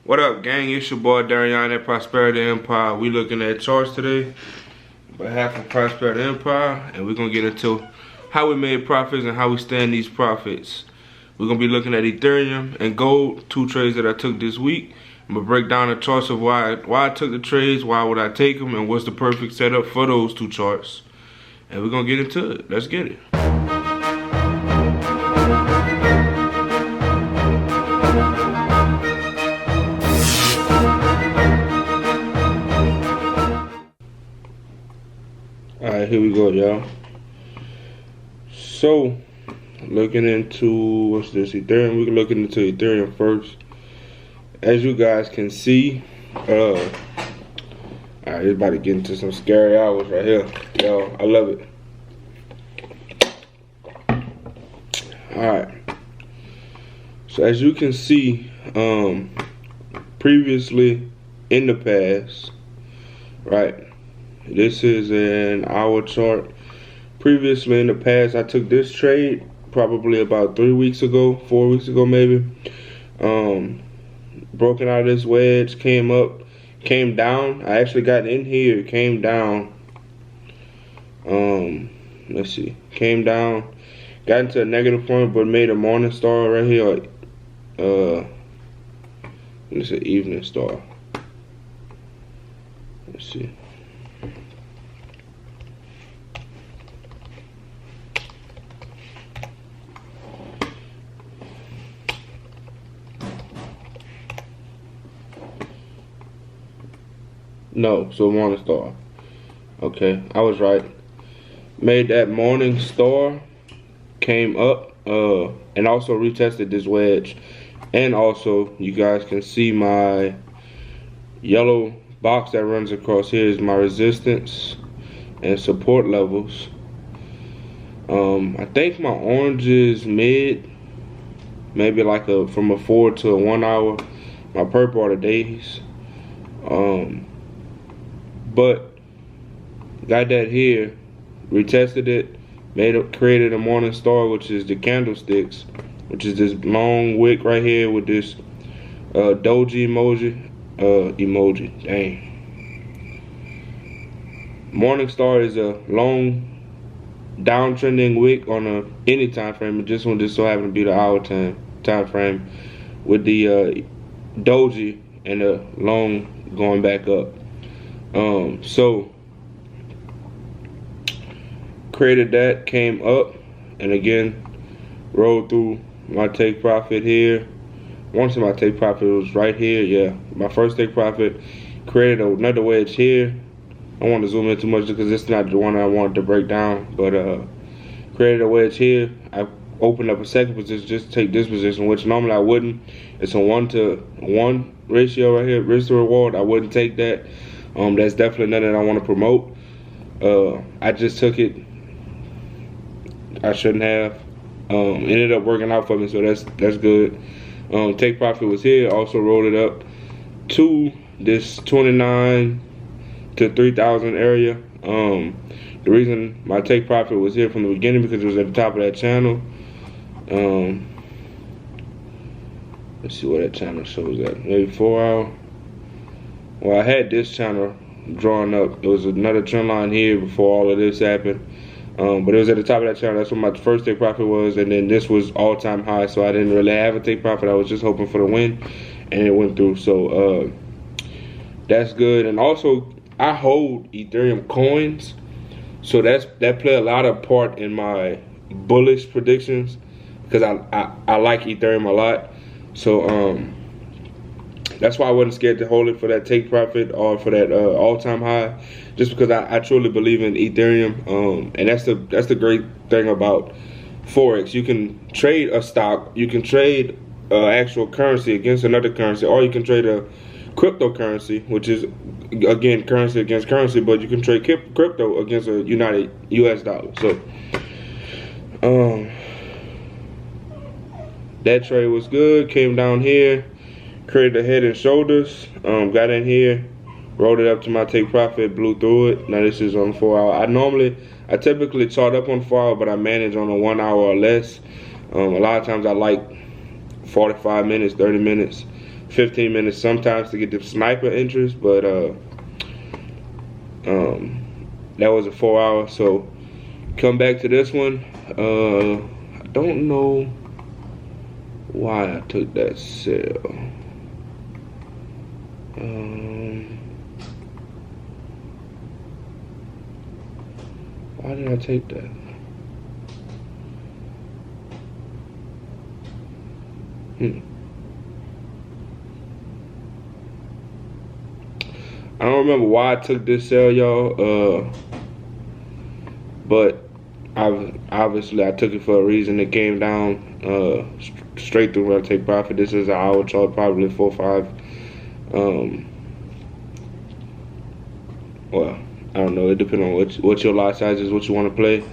What up, gang? It's your boy Darian at Prosperity Empire. We looking at charts today on behalf of Prosperity Empire, and we're gonna get into how we made profits and how we stand these profits. We're gonna be looking at Ethereum and gold, two trades that I took this week. I'm gonna break down the charts of why I took the trades, why would I take them, and what's the perfect setup for those two charts. And we're gonna get into it. Let's get it. Alright, here we go, y'all. So, looking into, what's this, Ethereum? We're looking into Ethereum first. As you guys can see, alright, it's about to get into some scary hours right here. Yo, I love it. Alright. So as you can see, previously in the past, right? This is an hour chart. Previously in the past, I took this trade probably about 3 weeks ago, 4 weeks ago maybe. Broken out of this wedge, came up, came down. I actually got in here, came down. Let's see, came down, got into a negative point, but made a morning star right here. It's an evening star. Let's see. No, so morning star. Okay, I was right. Made that morning star, came up, and also retested this wedge. And also, you guys can see my yellow box that runs across here is my resistance and support levels. I think my orange is mid, maybe like from a 4 to a 1 hour. My purple are the days. But got that here, retested it, created a morning star, which is the candlesticks, which is this long wick right here with this doji emoji. Dang. Morning star is a long downtrending wick on any time frame. This one just so happened to be the hour time frame with the doji and the long going back up. So created that, came up, and again rolled through my take profit here. Once my take profit was right here, yeah, my first take profit. Created another wedge here. I don't want to zoom in too much because it's not the one I wanted to break down, but created a wedge here. I opened up a second position just to take this position, which normally I wouldn't. It's a 1-to-1 ratio right here, risk to reward. I wouldn't take that. That's definitely nothing I want to promote. I just took it. I shouldn't have. Ended up working out for me, so that's good. Take profit was here. Also rolled it up to this 29 to 3,000 area. The reason my take profit was here from the beginning because it was at the top of that channel. Let's see what that channel shows at. Maybe 4 hour. Well, I had this channel drawn up. It was another trend line here before all of this happened. But it was at the top of that channel. That's what my first take profit was. And then this was all-time high. So I didn't really have a take profit. I was just hoping for the win. And it went through. So that's good. And also, I hold Ethereum coins. So that played a lot of part in my bullish predictions. Because I like Ethereum a lot. So that's why I wasn't scared to hold it for that take profit or for that all-time high, just because I truly believe in Ethereum. And that's the great thing about Forex. You can trade a stock, you can trade actual currency against another currency, or you can trade a cryptocurrency, which is again currency against currency, but you can trade crypto against a United US dollar. So that trade was good. Came down here. Created a head and shoulders, got in here, rolled it up to my take profit, blew through it. Now this is on 4 hour. I typically chart up on 4 hour, but I manage on a 1 hour or less. A lot of times I like 45 minutes, 30 minutes. 15 minutes sometimes to get the sniper interest, but that was a 4 hour. So come back to this one. I don't know why I took that sell. Why did I take that? I don't remember why I took this sell, y'all. But obviously I took it for a reason. It came down straight through where I take profit. This is an hour chart, probably 4 or 5. Well, I don't know. It depends on what your lot size is, what you want to play.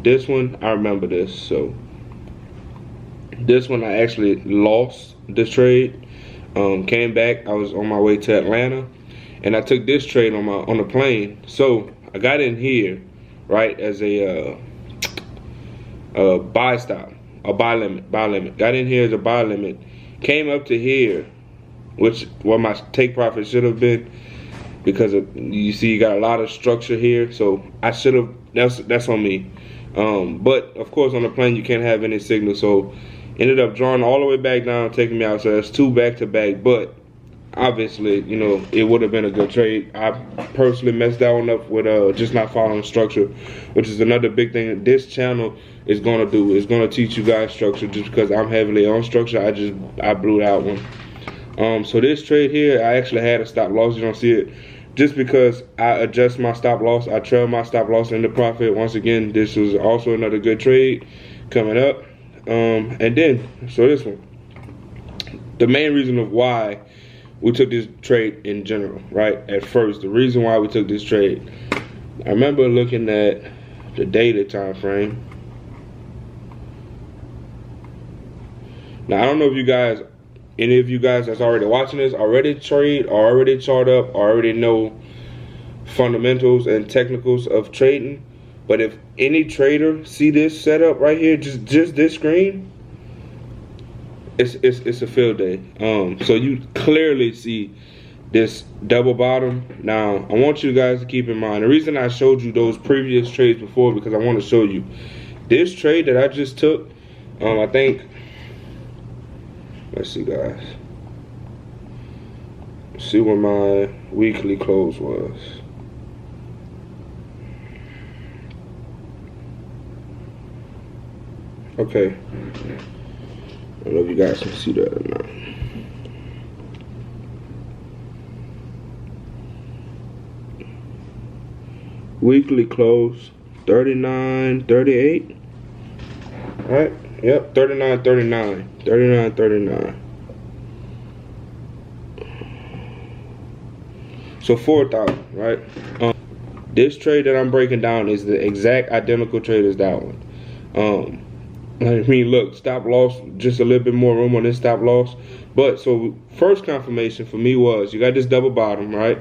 This one, I remember this. So this one, I actually lost this trade. Came back. I was on my way to Atlanta, and I took this trade on the plane. So I got in here, right, as a buy stop, a buy limit. Got in here as a buy limit. Came up to here, which what my take profit should have been, because you see you got a lot of structure here. So I should have. That's on me. But of course on the plane you can't have any signal. So ended up drawing all the way back down, taking me out. So that's 2 back to back. But obviously, you know, it would have been a good trade. I personally messed that one up with just not following structure, which is another big thing that this channel is gonna do. It's gonna teach you guys structure. Just because I'm heavily on structure, I blew that one. So this trade here, I actually had a stop loss. You don't see it, just because I adjust my stop loss. I trail my stop loss into profit. Once again, this was also another good trade coming up. And then, so this one, the main reason of why we took this trade in general, right? At first, the reason why we took this trade, I remember looking at the daily time frame. Now, I don't know if you guys, any of you guys that's already watching this, already trade, or already chart up, or already know fundamentals and technicals of trading. But if any trader see this setup right here, just this screen, it's a field day. So you clearly see this double bottom. Now I want you guys to keep in mind, the reason I showed you those previous trades before, because I want to show you this trade that I just took. I think, let's see guys, let's see what my weekly close was. Okay, I don't know if you guys can see that or not. Weekly close 39.38. Right? Yep, 39.39. 39.39. So 4,000, right? This trade that I'm breaking down is the exact identical trade as that one. I mean, look, stop loss, just a little bit more room on this stop loss. But so first confirmation for me was, you got this double bottom, right?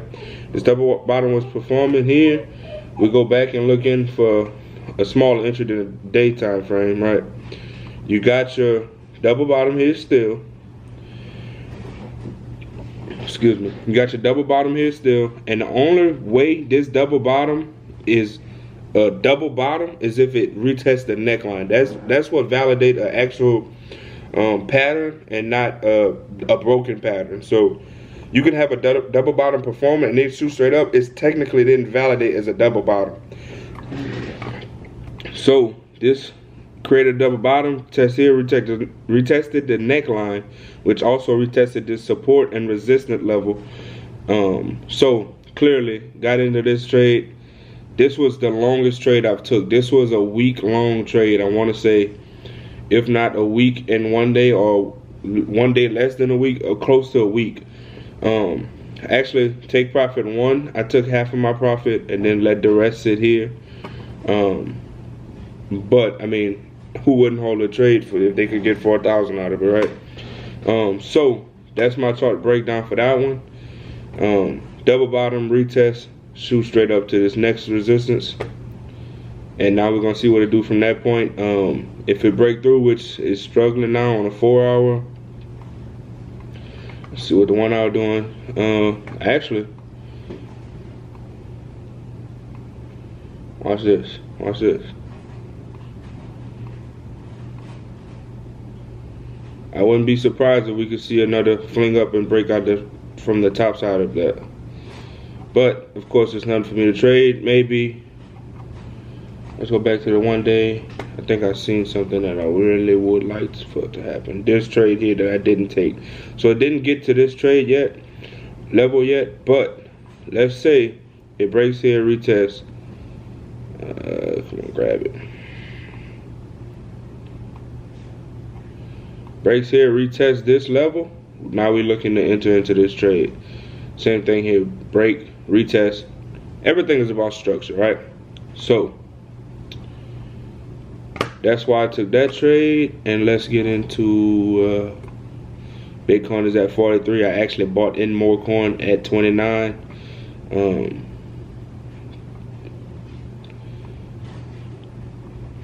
This double bottom was performing here. We go back and look in for a smaller entry than the daytime frame, right? You got your double bottom here still. Excuse me. You got your double bottom here still. And the only way this double bottom is a double bottom is if it retests the neckline. That's what validates an actual pattern and not a broken pattern. So you can have a double bottom performance and then shoot straight up. It's technically didn't validate as a double bottom. So this created a double bottom test here, retested the neckline, which also retested this support and resistance level. So clearly got into this trade. This was the longest trade I've took. This was a week-long trade. I want to say, if not a week and 1 day, or 1 day less than a week, or close to a week. Actually, take profit 1. I took half of my profit and then let the rest sit here. But I mean, who wouldn't hold a trade for if they could get 4,000 out of it, right? So that's my chart breakdown for that one. Double bottom retest. Shoot straight up to this next resistance, and now we're gonna see what it do from that point. If it break through, which is struggling now on a 4 hour, Let's see what the 1 hour doing. Actually, watch this. Watch this. I wouldn't be surprised if we could see another fling up and break out from the top side of that. But of course, it's nothing for me to trade. Maybe. Let's go back to the 1 day. I think I've seen something that I really would like for it to happen. This trade here that I didn't take. So it didn't get to this trade yet, level yet, but let's say it breaks here, retest. Come on, grab it. Breaks here, retest this level. Now we're looking to enter into this trade. Same thing here, break, retest. Everything is about structure, right? So that's why I took that trade. And let's get into Bitcoin is at 43. I actually bought in more coin at 29.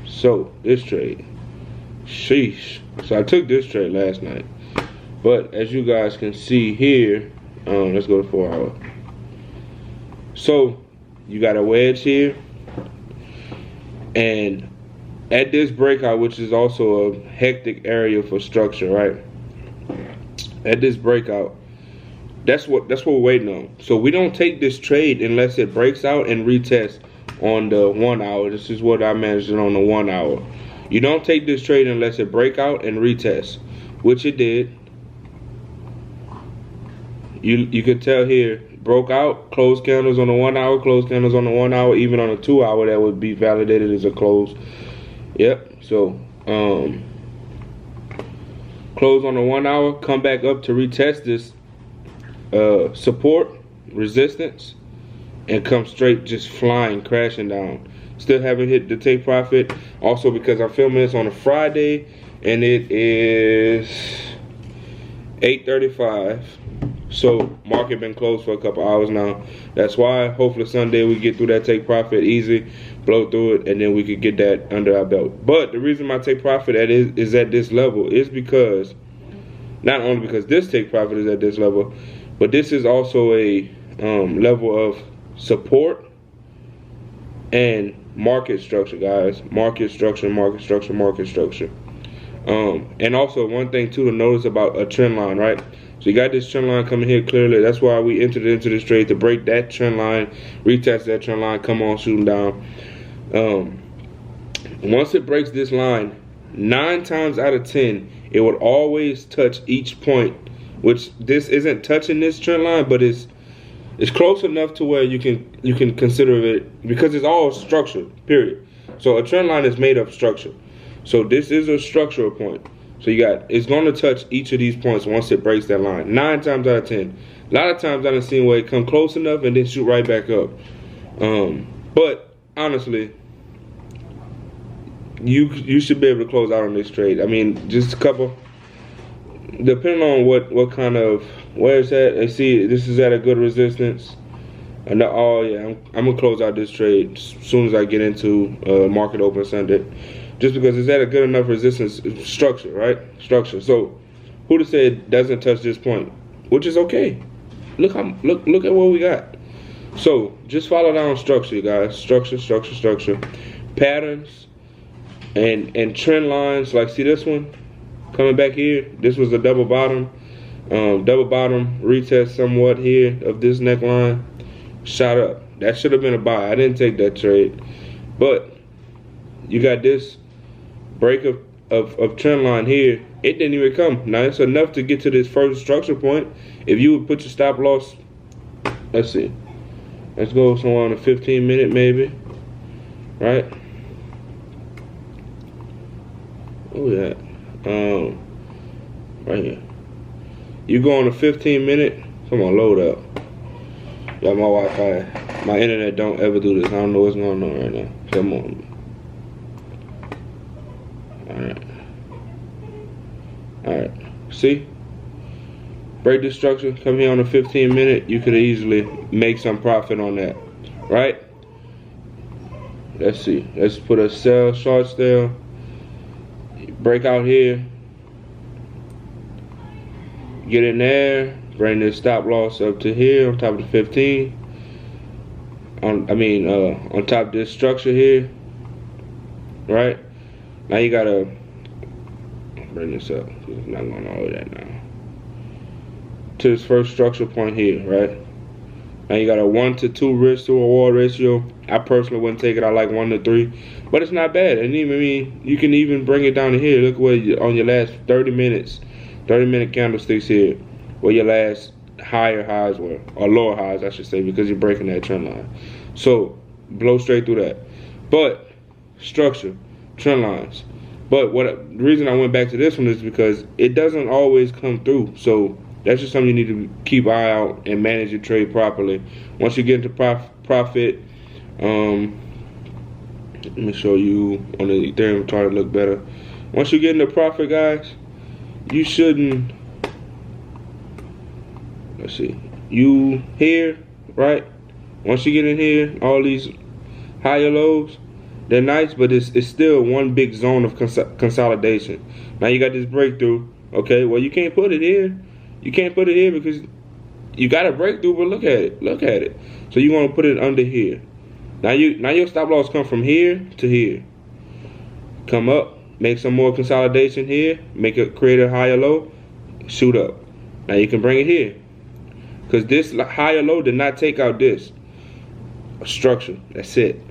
So this trade, sheesh. So I took this trade last night, but as you guys can see here, let's go to 4 hour. So you got a wedge here, and at this breakout, which is also a hectic area for structure, right? At this breakout, that's what we're waiting on. So we don't take this trade unless it breaks out and retests on the 1 hour. This is what I managed on the 1 hour. You don't take this trade unless it break out and retest, which it did. You could tell here, broke out, closed candles on the 1 hour, closed candles on the 1 hour, even on the 2 hour that would be validated as a close. Yep. So close on the 1 hour, come back up to retest this support, resistance, and come straight just flying, crashing down. Still haven't hit the take profit. Also because I'm filming this on a Friday and it is 8:35. So market been closed for a couple hours now. That's why hopefully Sunday we get through that take profit easy, blow through it, and then we could get that under our belt. But the reason my take profit is at this level is because, not only because this take profit is at this level, but this is also a level of support and market structure, guys. Market structure, market structure, market structure. And also one thing too to notice about a trend line, right? So you got this trend line coming here clearly. That's why we entered into this trade, to break that trend line, retest that trend line, come on, shooting down. Once it breaks this line, 9 times out of 10, it would always touch each point, which this isn't touching this trend line, but it's close enough to where you can consider it, because it's all structure, period. So a trend line is made of structure. So this is a structural point. So it's going to touch each of these points once it breaks that line. 9 times out of 10. A lot of times I've seen where it come close enough and then shoot right back up. But honestly, you should be able to close out on this trade. I mean, just a couple, depending on what kind of, where it's at. I see this is at a good resistance. And oh yeah, I'm gonna close out this trade as soon as I get into market open Sunday. Just because it's at a good enough resistance structure, right? Structure. So who to say it doesn't touch this point, which is okay. Look at what we got. So just follow down structure, guys. Structure, structure, structure. Patterns and trend lines. Like see this one coming back here. This was a double bottom. Double bottom retest somewhat here of this neckline. Shot up. That should have been a buy. I didn't take that trade, but you got this break of trend line here. It didn't even come. Now it's enough to get to this first structure point. If you would put your stop loss, let's see, let's go somewhere on a 15-minute maybe, right? Oh yeah, right here. You go on a 15-minute. Come on, load up. Y'all, my Wi-Fi, my internet don't ever do this. I don't know what's going on right now. Come on. Alright, see? Break this structure, come here on a 15-minute, you could easily make some profit on that, right? Let's see, let's put a sell, short sell, break out here, Get in there, bring this stop loss up to here on top of the 15. On top of this structure here, right? Now you gotta bring this up. It's not going all of that now. To this first structure point here, right? Now you got a 1 to 2 risk to reward ratio. I personally wouldn't take it. I like 1 to 3, but it's not bad. And even, I mean, you can even bring it down to here. Look where on your last 30-minute candlesticks here, where your last higher highs were, or lower highs, I should say, because you're breaking that trend line. So blow straight through that. But structure, trend lines. But the reason I went back to this one is because it doesn't always come through. So that's just something you need to keep an eye out and manage your trade properly. Once you get into profit, let me show you on the Ethereum chart to look better. Once you get into profit, guys, you shouldn't. Let's see. You here, right? Once you get in here, all these higher lows, they're nice, but it's still one big zone of consolidation. Now you got this breakthrough. Okay, well you can't put it here. You can't put it here because you got a breakthrough, but look at it. Look at it. So you want to put it under here. Now your stop loss come from here to here. Come up, make some more consolidation here, create a higher low, shoot up. Now you can bring it here. Because this higher low did not take out this structure. That's it.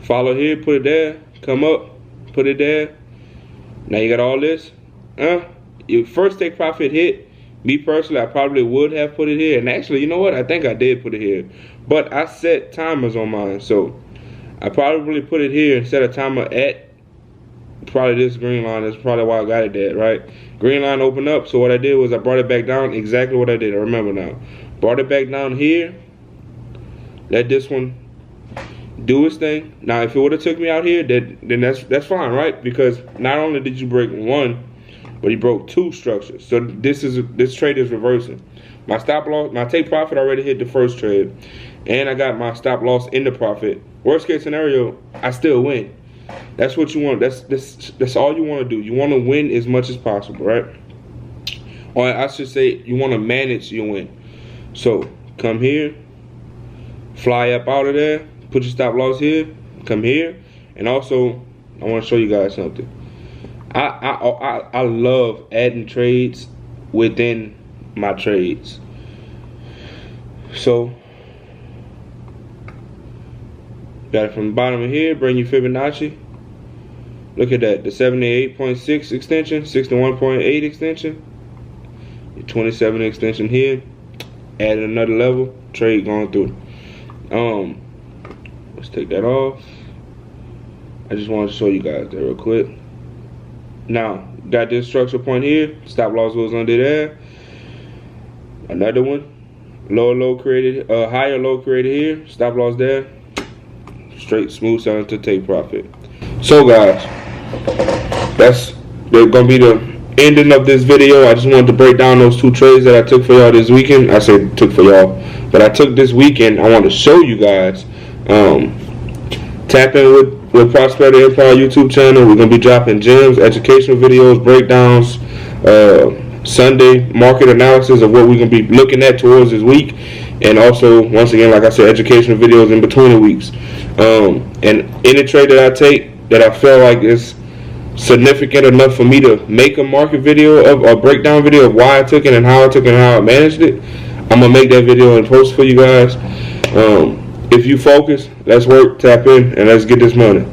Follow here, put it there, come up, put it there. Now you got all this. You first take profit hit. Me personally, I probably would have put it here. And actually, you know what? I think I did put it here. But I set timers on mine. So I probably put it here and set a timer at probably this green line. That's probably why I got it there, right? Green line opened up. So what I did was I brought it back down. Exactly what I did. I remember now. Brought it back down here. Let this one do its thing. Now, if it would have took me out here, then that's fine, right? Because not only did you break one, but he broke two structures. So this trade is reversing. My stop loss, my take profit already hit the first trade, and I got my stop loss in the profit. Worst case scenario, I still win. That's what you want. That's all you want to do. You want to win as much as possible, right? Or I should say, you want to manage your win. So come here, fly up out of there, put your stop loss here, come here, and also I want to show you guys something. I love adding trades within my trades. So got it from the bottom of here, bring your Fibonacci. Look at that, the 78.6 extension, 61.8 extension, your 27 extension here, added another level, trade going through. Let's take that off. I just wanted to show you guys that real quick. Now, got this structure point here, stop loss goes under there. Another one, lower low created, higher low created here, stop loss there. Straight smooth selling to take profit. So guys, that's gonna be the ending of this video. I just wanted to break down those two trades that I took for y'all this weekend. I said took for y'all, but I took this weekend. I want to show you guys. Tap in with Prosperity Empire YouTube channel. We're gonna be dropping gems, educational videos, breakdowns, Sunday market analysis of what we're gonna be looking at towards this week, and also once again, like I said, educational videos in between the weeks. And any trade that I take that I feel like is significant enough for me to make a market video of a breakdown video of why I took it and how I took it and how I managed it, I'm gonna make that video and post for you guys. If you focus, let's work, tap in, and let's get this money.